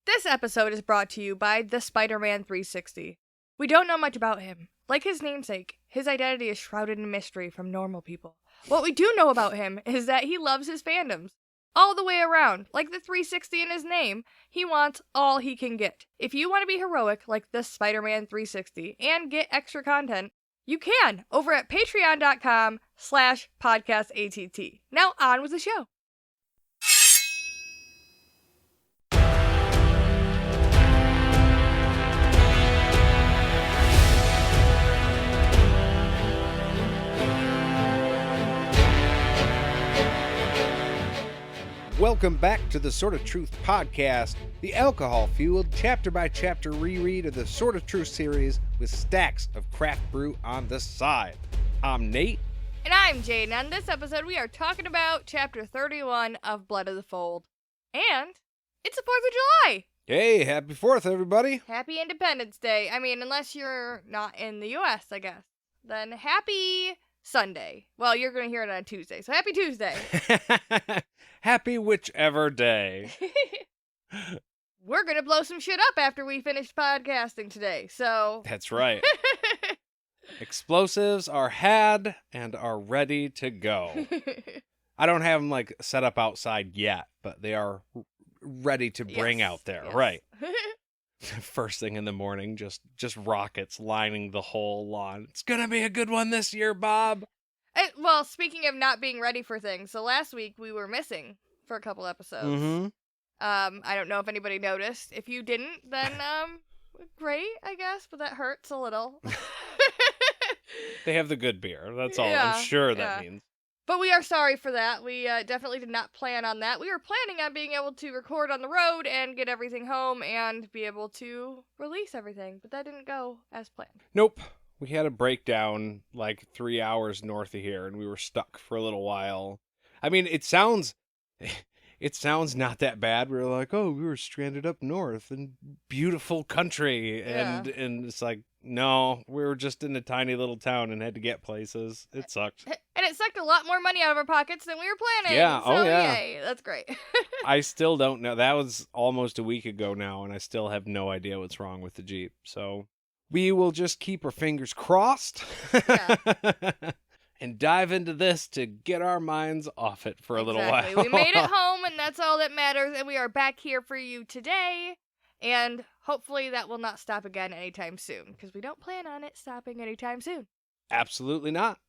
This episode is brought to you by the Spider-Man 360. We don't know much about him. Like his namesake, his identity is shrouded in mystery from normal people. What we do know about him is that he loves his fandoms. All the way around, like the 360 in his name, he wants all he can get. If you want to be heroic like the Spider-Man 360 and get extra content, you can over at patreon.com/podcastatt. Now on with the show. Welcome back to the Sort of Truth podcast, the alcohol-fueled, chapter-by-chapter reread of the Sort of Truth series with stacks of craft brew on the side. I'm Nate. And I'm Jade, and on this episode we are talking about Chapter 31 of Blood of the Fold. And it's the 4th of July! Hey, happy 4th, everybody. Happy Independence Day. I mean, unless you're not in the U.S., I guess. Then happy Sunday. Well, you're going to hear it on Tuesday, so happy Tuesday. Happy whichever day. We're going to blow some shit up after we finish podcasting today, so... That's right. Explosives are had and are ready to go. I don't have them, set up outside yet, but they are ready to bring out there. Yes. Right. First thing in the morning, just rockets lining the whole lawn. It's going to be a good one this year, Bob. Well, speaking of not being ready for things, so last week we were missing for a couple episodes. Mm-hmm. I don't know if anybody noticed. If you didn't, then, great, I guess, but that hurts a little. They have the good beer. That's all I'm sure that means. But we are sorry for that. We definitely did not plan on that. We were planning on being able to record on the road and get everything home and be able to release everything, but that didn't go as planned. Nope. We had a breakdown 3 hours north of here, and we were stuck for a little while. I mean, it sounds not that bad. We were like, oh, we were stranded up north in beautiful country. And it's like, no, we were just in a tiny little town and had to get places. It sucked. And it sucked a lot more money out of our pockets than we were planning. Yeah, so, yay, that's great. I still don't know. That was almost a week ago now, and I still have no idea what's wrong with the Jeep. So we will just keep our fingers crossed. Yeah. And dive into this to get our minds off it for a little while. We made it home, and that's all that matters, and we are back here for you today, and hopefully that will not stop again anytime soon, because we don't plan on it stopping anytime soon. Absolutely not.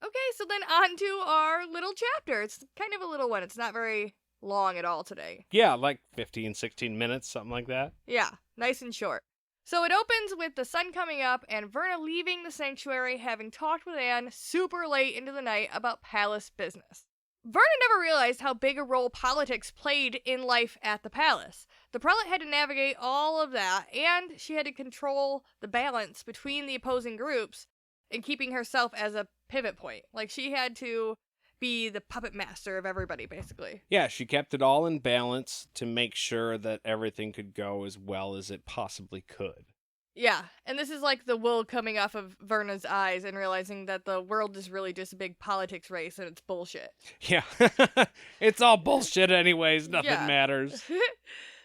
Okay, so then on to our little chapter. It's kind of a little one. It's not very long at all today. Yeah, 15, 16 minutes, something like that. Yeah, nice and short. So it opens with the sun coming up and Verna leaving the sanctuary, having talked with Anne super late into the night about palace business. Verna never realized how big a role politics played in life at the palace. The prelate had to navigate all of that, and she had to control the balance between the opposing groups and keeping herself as a pivot point. She had to be the puppet master of everybody, basically. Yeah, she kept it all in balance to make sure that everything could go as well as it possibly could. Yeah, and this is the wool coming off of Verna's eyes and realizing that the world is really just a big politics race and it's bullshit. Yeah, it's all bullshit anyways, nothing matters.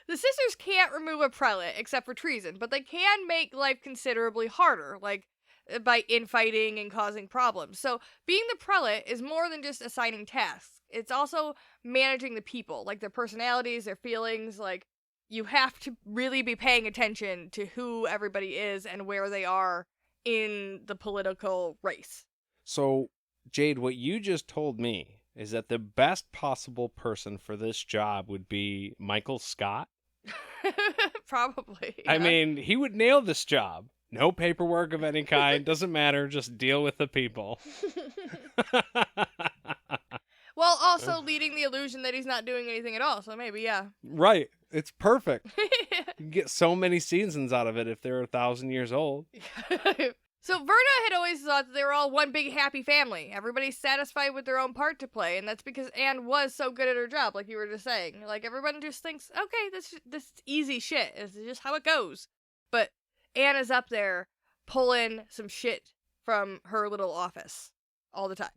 The sisters can't remove a prelate except for treason, but they can make life considerably harder, by infighting and causing problems. So being the prelate is more than just assigning tasks. It's also managing the people, their personalities, their feelings. You have to really be paying attention to who everybody is and where they are in the political race. So, Jade, what you just told me is that the best possible person for this job would be Michael Scott? Probably. Yeah. I mean, he would nail this job. No paperwork of any kind. Doesn't matter. Just deal with the people. Well, also leading the illusion that he's not doing anything at all. So maybe, yeah. Right. It's perfect. You can get so many seasons out of it if they're 1,000 years old. So Verna had always thought that they were all one big happy family. Everybody's satisfied with their own part to play. And that's because Anne was so good at her job, like you were just saying. Everyone just thinks, okay, this is easy shit. This is just how it goes. But Anne is up there pulling some shit from her little office all the time.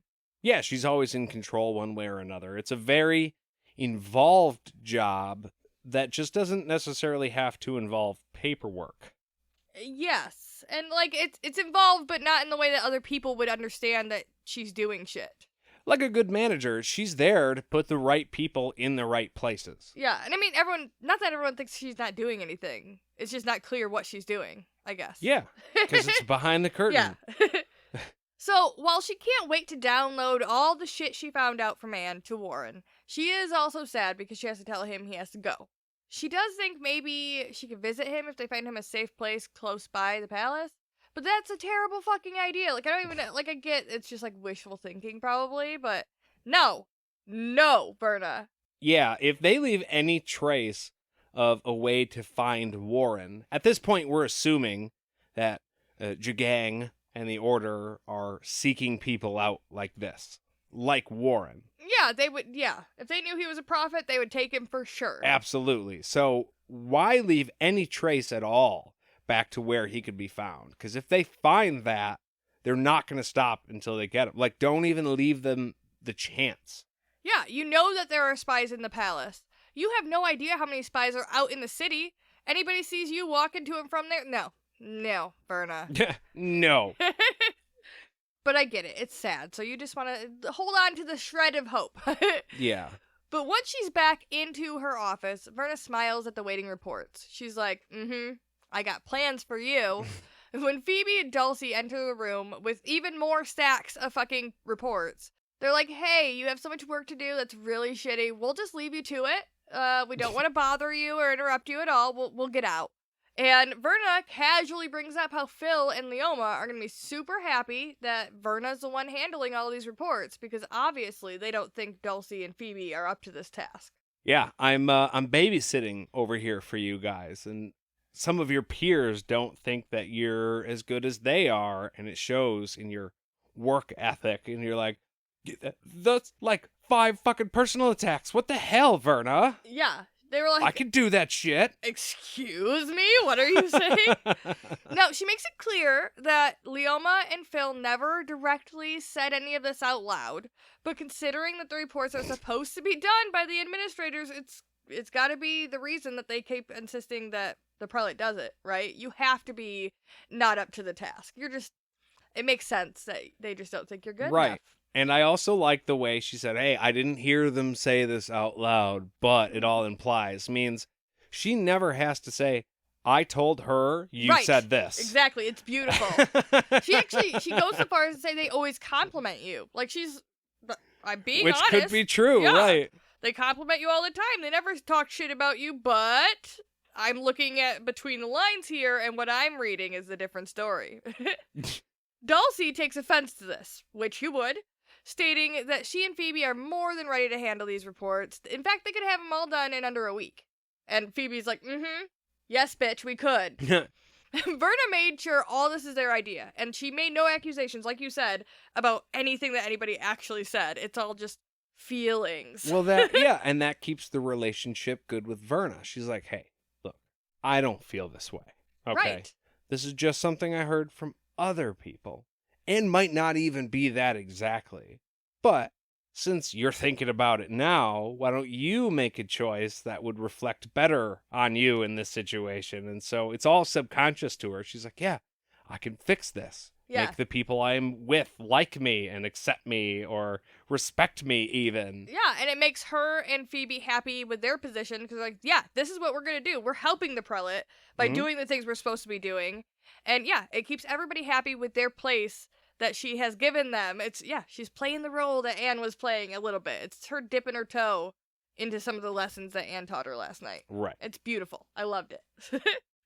Yeah, she's always in control one way or another. It's a very involved job that just doesn't necessarily have to involve paperwork. Yes, and like it's involved, but not in the way that other people would understand that she's doing shit. Like a good manager, she's there to put the right people in the right places. Yeah, and I mean, not that everyone thinks she's not doing anything. It's just not clear what she's doing, I guess. Yeah, because it's behind the curtain. Yeah. So, while she can't wait to download all the shit she found out from Anne to Warren, she is also sad because she has to tell him he has to go. She does think maybe she could visit him if they find him a safe place close by the palace. But that's a terrible fucking idea. Like, I don't even, like, I get it's just, like, wishful thinking, probably, but no. No, Verna. Yeah, if they leave any trace of a way to find Warren, at this point we're assuming that Jagang and the Order are seeking people out like this. Like Warren. Yeah, they would, yeah. If they knew he was a prophet, they would take him for sure. Absolutely. So, why leave any trace at all back to where he could be found? Because if they find that, they're not going to stop until they get him. Like, don't even leave them the chance. Yeah, you know that there are spies in the palace. You have no idea how many spies are out in the city. Anybody sees you walking to and from there? No, Verna. No. But I get it. It's sad. So you just want to hold on to the shred of hope. Yeah. But once she's back into her office, Verna smiles at the waiting reports. She's like, I got plans for you. When Phoebe and Dulcie enter the room with even more stacks of fucking reports, they're like, hey, you have so much work to do that's really shitty. We'll just leave you to it. We don't want to bother you or interrupt you at all. We'll get out. And Verna casually brings up how Phil and Leoma are going to be super happy that Verna's the one handling all these reports because obviously they don't think Dulcie and Phoebe are up to this task. Yeah, I'm babysitting over here for you guys, and some of your peers don't think that you're as good as they are, and it shows in your work ethic, and you're like, that's like 5 fucking personal attacks. What the hell, Verna? Yeah. They were like, I can do that shit. Excuse me? What are you saying? No, she makes it clear that Leoma and Phil never directly said any of this out loud, but considering that the reports are supposed to be done by the administrators, it's got to be the reason that they keep insisting that the prelate does it, right? You have to be not up to the task. It makes sense that they just don't think you're good enough. And I also like the way she said, hey, I didn't hear them say this out loud, but it all implies. Means she never has to say, I told her you said this. Exactly. It's beautiful. She goes so far as to say they always compliment you. Like I'm being honest. Which could be true, yeah. Right. They compliment you all the time. They never talk shit about you, but I'm looking at between the lines here, and what I'm reading is a different story. Dulcie takes offense to this, which you would, stating that she and Phoebe are more than ready to handle these reports. In fact, they could have them all done in under a week. And Phoebe's like, yes, bitch, we could. Verna made sure all this is their idea, and she made no accusations, like you said, about anything that anybody actually said. It's all just feelings. Well, and that keeps the relationship good with Verna. She's like, hey, look, I don't feel this way. Okay? Right. This is just something I heard from other people. And might not even be that exactly. But since you're thinking about it now, why don't you make a choice that would reflect better on you in this situation? And so it's all subconscious to her. She's like, yeah, I can fix this. Yeah. Make the people I'm with like me and accept me or respect me even. Yeah, and it makes her and Phoebe happy with their position because, like, yeah, this is what we're going to do. We're helping the prelate by doing the things we're supposed to be doing. And yeah, it keeps everybody happy with their place that she has given them. She's playing the role that Anne was playing a little bit. It's her dipping her toe into some of the lessons that Anne taught her last night. Right. It's beautiful. I loved it.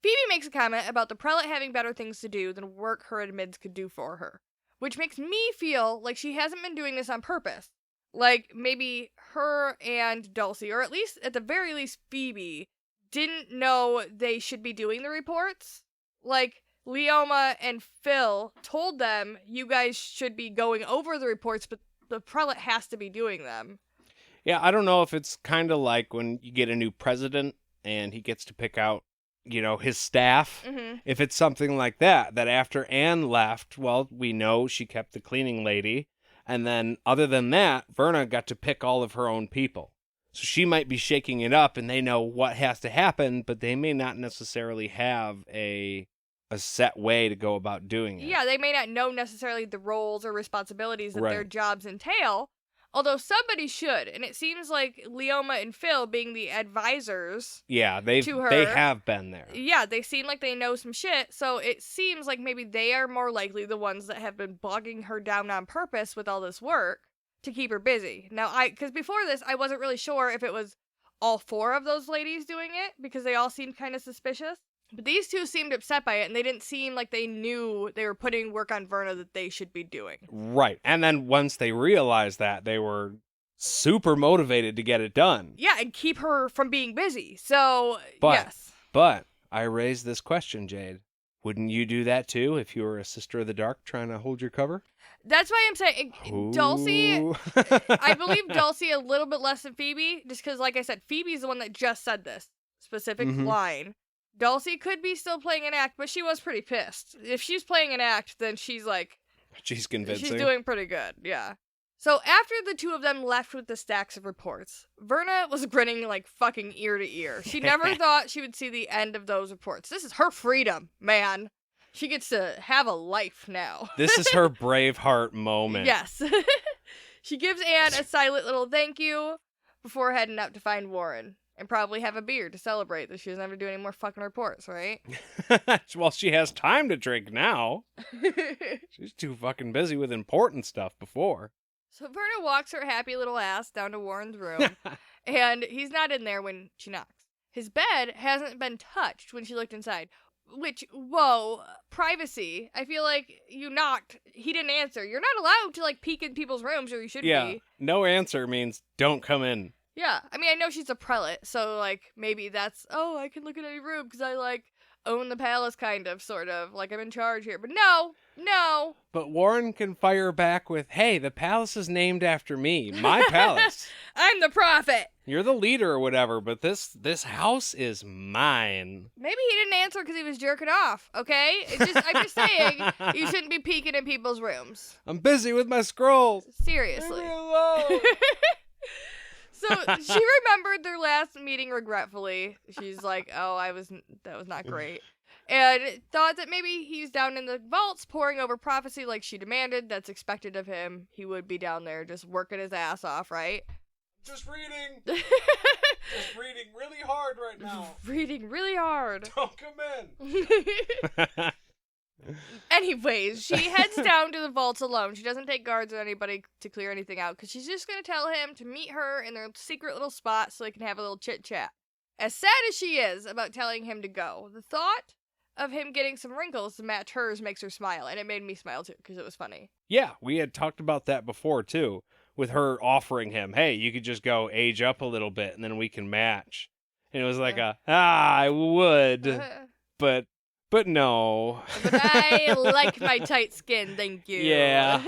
Phoebe makes a comment about the prelate having better things to do than work her admins could do for her, which makes me feel like she hasn't been doing this on purpose. Like, maybe her and Dulcie, or at the very least Phoebe, didn't know they should be doing the reports. Like, Leoma and Phil told them, you guys should be going over the reports, but the prelate has to be doing them. Yeah, I don't know if it's kind of like when you get a new president and he gets to pick out, his staff. Mm-hmm. If it's something like that after Anne left, well, we know she kept the cleaning lady. And then other than that, Verna got to pick all of her own people. So she might be shaking it up and they know what has to happen, but they may not necessarily have a set way to go about doing it. Yeah, they may not know necessarily the roles or responsibilities that their Right. jobs entail, although somebody should. And it seems like Leoma and Phil, being the advisors, Yeah, to her, they have been there. yeah, they seem like they know some shit, so it seems like maybe they are more likely the ones that have been bogging her down on purpose with all this work to keep her busy. Now, because before this, I wasn't really sure if it was all 4 of those ladies doing it, because they all seemed kind of suspicious. But these 2 seemed upset by it, and they didn't seem like they knew they were putting work on Verna that they should be doing. Right. And then once they realized that, they were super motivated to get it done. Yeah, and keep her from being busy. So, yes. But I raised this question, Jade. Wouldn't you do that too if you were a Sister of the Dark trying to hold your cover? That's why I'm saying Dulcie, Ooh. I believe Dulcie a little bit less than Phoebe, just because, like I said, Phoebe's the one that just said this specific line. Dulcie could be still playing an act, but she was pretty pissed. If she's playing an act, then she's like... She's convincing. She's doing pretty good, yeah. So after the 2 of them left with the stacks of reports, Verna was grinning like fucking ear to ear. She never thought she would see the end of those reports. This is her freedom, man. She gets to have a life now. This is her Braveheart moment. Yes. She gives Anne a silent little thank you before heading out to find Warren. And probably have a beer to celebrate that she doesn't have to do any more fucking reports, right? Well, she has time to drink now. She's too fucking busy with important stuff before. So Verna walks her happy little ass down to Warren's room, and he's not in there when she knocks. His bed hasn't been touched when she looked inside. Which, whoa, privacy. I feel like you knocked. He didn't answer. You're not allowed to, like, peek in people's rooms, or you should be. No answer means don't come in. Yeah, I mean, I know she's a prelate, so, like, maybe that's, oh, I can look in any room because I, like, own the palace, kind of, sort of, like I'm in charge here. But no. But Warren can fire back with, hey, the palace is named after me. My palace. I'm the prophet. You're the leader or whatever, but this house is mine. Maybe he didn't answer because he was jerking off, okay? I'm just saying, you shouldn't be peeking in people's rooms. I'm busy with my scrolls. Seriously. Leave me alone. So she remembered their last meeting regretfully. She's like, oh, that was not great. And thought that maybe he's down in the vaults poring over prophecy like she demanded. That's expected of him. He would be down there just working his ass off, right? Just reading. Just reading really hard right now. Reading really hard. Don't come in. Anyways, she heads down to the vaults alone. She doesn't take guards or anybody to clear anything out because she's just going to tell him to meet her in their secret little spot so they can have a little chit-chat. As sad as she is about telling him to go, the thought of him getting some wrinkles to match hers makes her smile, and it made me smile too because it was funny. Yeah, we had talked about that before too, with her offering him, hey, you could just go age up a little bit and then we can match. And it was like I would, but no. But I like my tight skin, thank you. Yeah.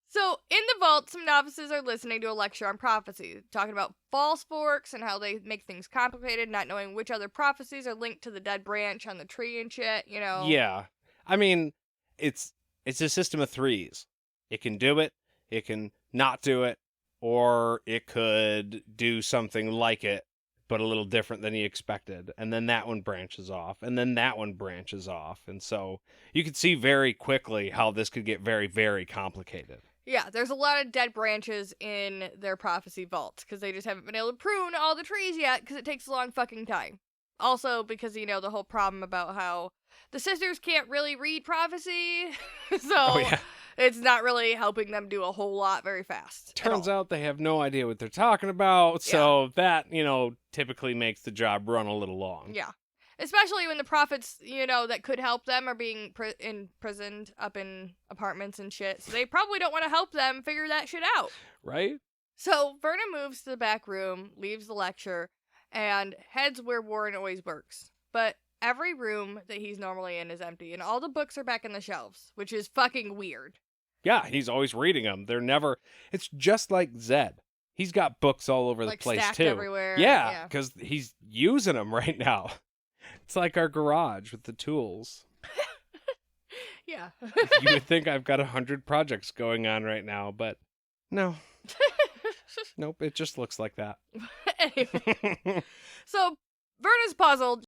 So, in the vault, some novices are listening to a lecture on prophecy, talking about false forks and how they make things complicated, not knowing which other prophecies are linked to the dead branch on the tree and shit, you know? Yeah. I mean, it's a system of 3s. It can do it, it can not do it, or it could do something like it, but a little different than he expected. And then that one branches off, and then that one branches off. And so you could see very quickly how this could get very, very complicated. Yeah, there's a lot of dead branches in their prophecy vaults, because they just haven't been able to prune all the trees yet, because it takes a long fucking time. Also, because, you know, the whole problem about how the sisters can't really read prophecy, so it's not really helping them do a whole lot very fast. Turns out they have no idea what they're talking about, so that, you know, typically makes the job run a little long. Yeah. Especially when the prophets, you know, that could help them are being imprisoned up in apartments and shit. So they probably don't want to help them figure that shit out. Right? So Verna moves to the back room, leaves the lecture, and heads where Warren always works. But every room that he's normally in is empty, and all the books are back in the shelves, which is fucking weird. Yeah, he's always reading them. They're never... It's just like Zed. He's got books all over the place, stacked too. Everywhere. Yeah, because he's using them right now. It's like our garage with the tools. Yeah. You would think I've got 100 projects going on right now, but no. Nope, it just looks like that. Anyway, so Verna's puzzled.